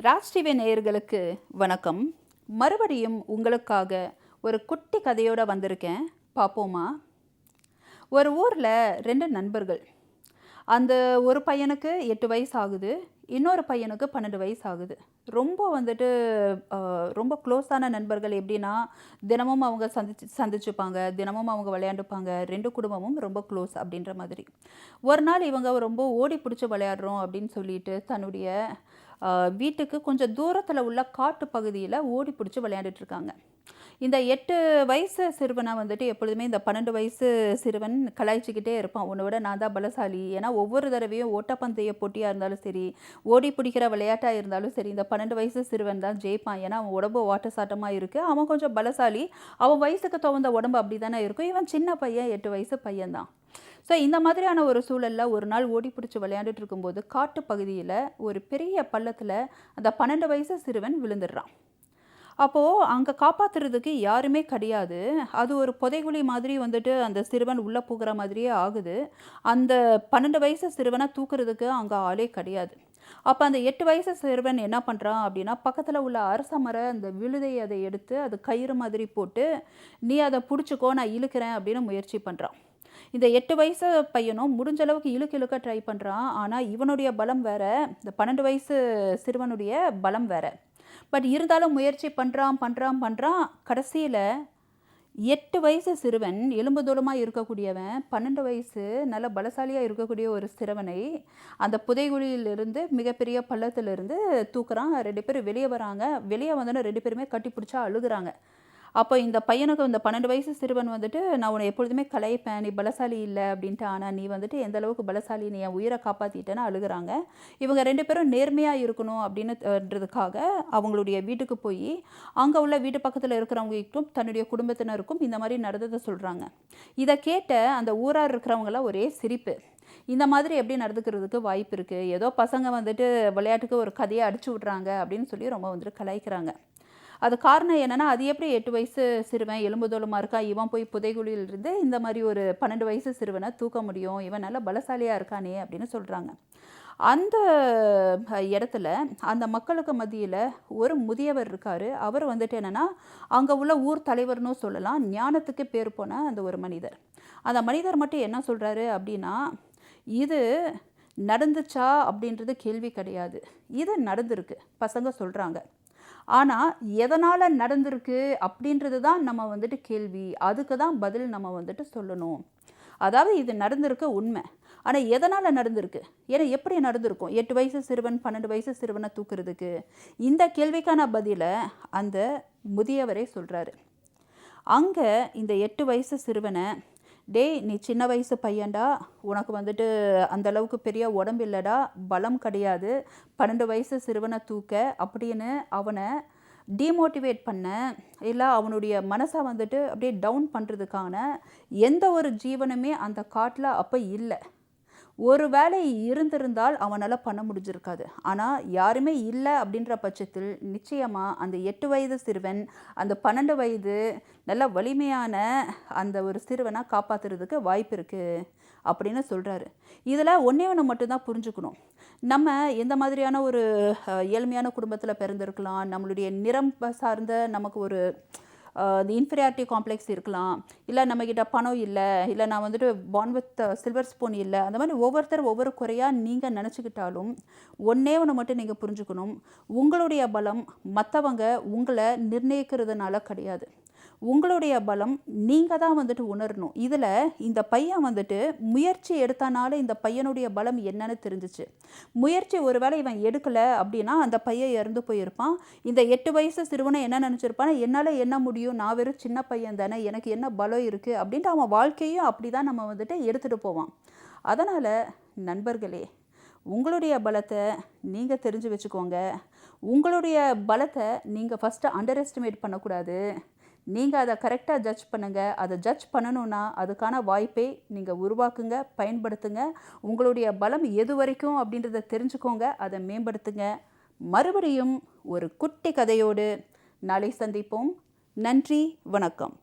Raj TV நேயர்களுக்கு வணக்கம். மறுபடியும் உங்களுக்காக ஒரு குட்டி கதையோட வந்திருக்கேன். பார்ப்போமா? ஒரு ஊரில் 2 நண்பர்கள். அந்த ஒரு பையனுக்கு 8 வயசு ஆகுது, இன்னொரு பையனுக்கு 12 வயசு ஆகுது. ரொம்ப வந்துட்டு ரொம்ப க்ளோஸான நண்பர்கள். எப்படின்னா, தினமும் அவங்க சந்திச்சுப்பாங்க, தினமும் அவங்க விளையாண்டுப்பாங்க. 2 குடும்பமும் ரொம்ப க்ளோஸ் அப்படின்ற மாதிரி. ஒரு நாள் இவங்க ரொம்ப ஓடி பிடிச்சி விளையாடுறோம் அப்படின்னு சொல்லிட்டு தன்னுடைய வீட்டுக்கு கொஞ்சம் தூரத்தில் உள்ள காட்டு பகுதியில் ஓடி பிடிச்சி விளையாண்டுட்ருக்காங்க. இந்த 8 வயசு சிறுவனை வந்துட்டு எப்பொழுதுமே இந்த 12 வயசு சிறுவன் கலாய்ச்சிக்கிட்டே இருப்பான். உன்னை விட நான் தான் பலசாலி. ஏன்னா ஒவ்வொரு தடவையும் ஓட்டப்பந்தய போட்டியாக இருந்தாலும் சரி, ஓடி பிடிக்கிற விளையாட்டாக இருந்தாலும் சரி, இந்த 12 வயசு சிறுவன் தான் ஜெயிப்பான். ஏன்னா அவன் உடம்பு வாட்டசாட்டமாக இருக்குது, அவன் கொஞ்சம் பலசாலி, அவன் வயசுக்கு தகுந்த உடம்பு அப்படி தானே இருக்கும். இவன் சின்ன பையன், 8 வயசு பையன்தான். ஸோ இந்த மாதிரியான ஒரு சூழலில் ஒரு நாள் ஓடி பிடிச்சி விளையாண்டுட்டு இருக்கும்போது காட்டு பகுதியில் ஒரு பெரிய பள்ளத்தில் அந்த 12 வயசு சிறுவன் விழுந்துடுறான். அப்போது அங்கே காப்பாற்றுறதுக்கு யாருமே கிடையாது. அது ஒரு புதைகுழி மாதிரி வந்துட்டு அந்த சிறுவன் உள்ளே போகிற மாதிரியே ஆகுது. அந்த 12 வயசு சிறுவனை தூக்குறதுக்கு அங்கே ஆளே கிடையாது. அப்போ அந்த 8 வயசு சிறுவன் என்ன பண்ணுறான் அப்படின்னா, பக்கத்தில் உள்ள அரச மர அந்த விழுதை அதை எடுத்து அது கயிறு மாதிரி போட்டு, நீ அதை பிடிச்சிக்கோ, நான் இழுக்கிறேன் அப்படின்னு முயற்சி பண்ணுறான். இந்த 8 வயசு பையனும் முடிஞ்ச அளவுக்கு இழுக்க ட்ரை பண்ணுறான். ஆனால் இவனுடைய பலம் வேற, இந்த 12 வயசு சிறுவனுடைய பலம் வேற. பட் இருந்தாலும் முயற்சி பண்ணுறான். கடைசியில் 8 வயசு சிறுவன் எலும்பு தூளமாக இருக்கக்கூடியவன் 12 வயசு நல்ல பலசாலியாக இருக்கக்கூடிய ஒரு சிறுவனை அந்த புதைகுழியிலிருந்து மிகப்பெரிய பள்ளத்திலிருந்து தூக்குறான். 2 பேர் வெளியே வராங்க. வெளியே வந்தோன்னே 2 பேருமே கட்டி பிடிச்சா அழுகுறாங்க. அப்போ இந்த பையனுக்கு இந்த 12 வயசு சிறுவன் வந்துட்டு, நான் உன்னை எப்பொழுதுமே கலாய்ப்பேன், நீ பலசாலி இல்லை அப்படின்ட்டு. ஆனால் நீ வந்துட்டு எந்த அளவுக்கு பலசாலி, நீ என் உயிரை காப்பாற்றிட்டேன்னு அழுகுறாங்க. இவங்க 2 பேரும் நேர்மையாக இருக்கணும் அப்படின்றதுக்காக அவங்களுடைய வீட்டுக்கு போய் அங்கே உள்ள வீட்டு பக்கத்தில் இருக்கிறவங்களுக்கும் தன்னுடைய குடும்பத்தினருக்கும் இந்த மாதிரி நடந்ததை சொல்கிறாங்க. இதை கேட்ட அந்த ஊரார் இருக்கிறவங்களாம் ஒரே சிரிப்பு. இந்த மாதிரி எப்படி நடந்துக்கிறதுக்கு வாய்ப்பு இருக்குது, ஏதோ பசங்க வந்துட்டு விளையாட்டுக்கு ஒரு கதையை அடிச்சு விட்றாங்க அப்படின்னு சொல்லி ரொம்ப வந்துட்டு கலாய்க்கிறாங்க. அது காரணம் என்னென்னா, அது எப்படி 8 வயசு சிறுவன் எலும்பு தோலுமா இருக்கான், இவன் போய் புதைகுழியிலிருந்து இந்த மாதிரி ஒரு 12 வயசு சிறுவனை தூக்க முடியும், இவன் நல்ல பலசாலியாக இருக்கானே அப்படின்னு சொல்கிறாங்க. அந்த இடத்துல அந்த மக்களுக்கு மத்தியில் ஒரு முதியவர் இருக்கார். அவர் வந்துட்டு என்னென்னா, அங்கே உள்ள ஊர் தலைவர்னு சொல்லலாம், ஞானத்துக்கு பேர் போன அந்த ஒரு மனிதர். அந்த மனிதர் மட்டும் என்ன சொல்கிறாரு அப்படின்னா, இது நடந்துச்சா அப்படின்றது கேள்வி கிடையாது, இது நடந்திருக்கு பசங்க சொல்கிறாங்க. ஆனால் எதனால் நடந்திருக்கு அப்படின்றது தான் நம்ம வந்துட்டு கேள்வி, அதுக்கு தான் பதில் நம்ம வந்துட்டு சொல்லணும். அதாவது இது நடந்திருக்க உண்மை, ஆனால் எதனால் நடந்திருக்கு, ஏன்னா எப்படி நடந்திருக்கும் 8 வயசு சிறுவன் 12 வயசு சிறுவனை தூக்குறதுக்கு? இந்த கேள்விக்கான பதிலை அந்த முதியவரே சொல்கிறாரு. அங்கே இந்த 8 வயசு சிறுவனை, டேய் நீ சின்ன வயசு பையன்டா, உனக்கு வந்துட்டு அந்தளவுக்கு பெரிய உடம்பு இல்லைடா, பலம் கிடையாது, 12 வயசு சிறுவனை தூக்க அப்படின்னு அவனை டீமோட்டிவேட் பண்ண, இல்லை அவனுடைய மனசை வந்துட்டு அப்படியே டவுன் பண்ணுறதுக்கான எந்த ஒரு ஜீவனுமே அந்த காட்டில் அப்போ இல்லை. ஒரு வேளை இருந்திருந்தால் அவனால் பண்ண முடிஞ்சிருக்காது. ஆனால் யாருமே இல்லை அப்படின்ற பட்சத்தில் நிச்சயமாக அந்த 8 வயது சிறுவன் அந்த 12 வயது நல்ல வலிமையான அந்த ஒரு சிறுவனை காப்பாற்றுறதுக்கு வாய்ப்பு இருக்குது அப்படின்னு சொல்கிறாரு. இதில் ஒன்றே ஒன்று மட்டும்தான் புரிஞ்சுக்கணும். நம்ம எந்த மாதிரியான ஒரு ஏழ்மையான குடும்பத்தில் பிறந்திருக்கலாம், நம்மளுடைய நிறம் சார்ந்த நமக்கு ஒரு இந்த இன்ஃபீரியாரிட்டி காம்ப்ளெக்ஸ் இருக்கலாம், இல்லை நம்மக்கிட்ட பணம் இல்லை, இல்லை நான் வந்துட்டு பார்ன் வித் சில்வர் ஸ்பூன் இல்லை, அந்த மாதிரி ஒவ்வொருத்தர் ஒவ்வொரு குறையாக நீங்கள் நினச்சிக்கிட்டாலும் ஒன்றே ஒன்று மட்டும் நீங்கள் புரிஞ்சுக்கணும். உங்களுடைய பலம் மற்றவங்க உங்களை நிர்ணயிக்கிறதுனால கிடையாது. உங்களுடைய பலம் நீங்கள் தான் வந்துட்டு உணரணும். இதில் இந்த பையன் வந்துட்டு முயற்சி எடுத்தனால இந்த பையனுடைய பலம் என்னன்னு தெரிஞ்சிச்சு. முயற்சி ஒரு வேளை இவன் எடுக்கலை அப்படின்னா அந்த பையன் இறந்து போயிருப்பான். இந்த 8 வயசு சிறுவனை என்ன நினச்சிருப்பான், என்னால் என்ன முடியும், நான் வெறும் சின்ன பையன் தானே, எனக்கு என்ன பலம் இருக்குது அப்படின்ட்டு அவன் வாழ்க்கையும் அப்படி தான் நம்ம வந்துட்டு எடுத்துகிட்டு போவான். அதனால் நண்பர்களே, உங்களுடைய பலத்தை நீங்கள் தெரிஞ்சு வச்சுக்கோங்க. உங்களுடைய பலத்தை நீங்கள் ஃபஸ்ட்டு அண்டர் எஸ்டிமேட் பண்ணக்கூடாது. நீங்கள் அதை கரெக்டாக ஜட்ஜ் பண்ணுங்கள். அதை ஜட்ஜ் பண்ணணுன்னா அதுக்கான வாய்ப்பை நீங்கள் உருவாக்குங்க, பயன்படுத்துங்க. உங்களுடைய பலம் எது வரைக்கும் அப்படின்றத தெரிஞ்சுக்கோங்க, அதை மேம்படுத்துங்க. மறுபடியும் ஒரு குட்டி கதையோடு நாளை சந்திப்போம். நன்றி, வணக்கம்.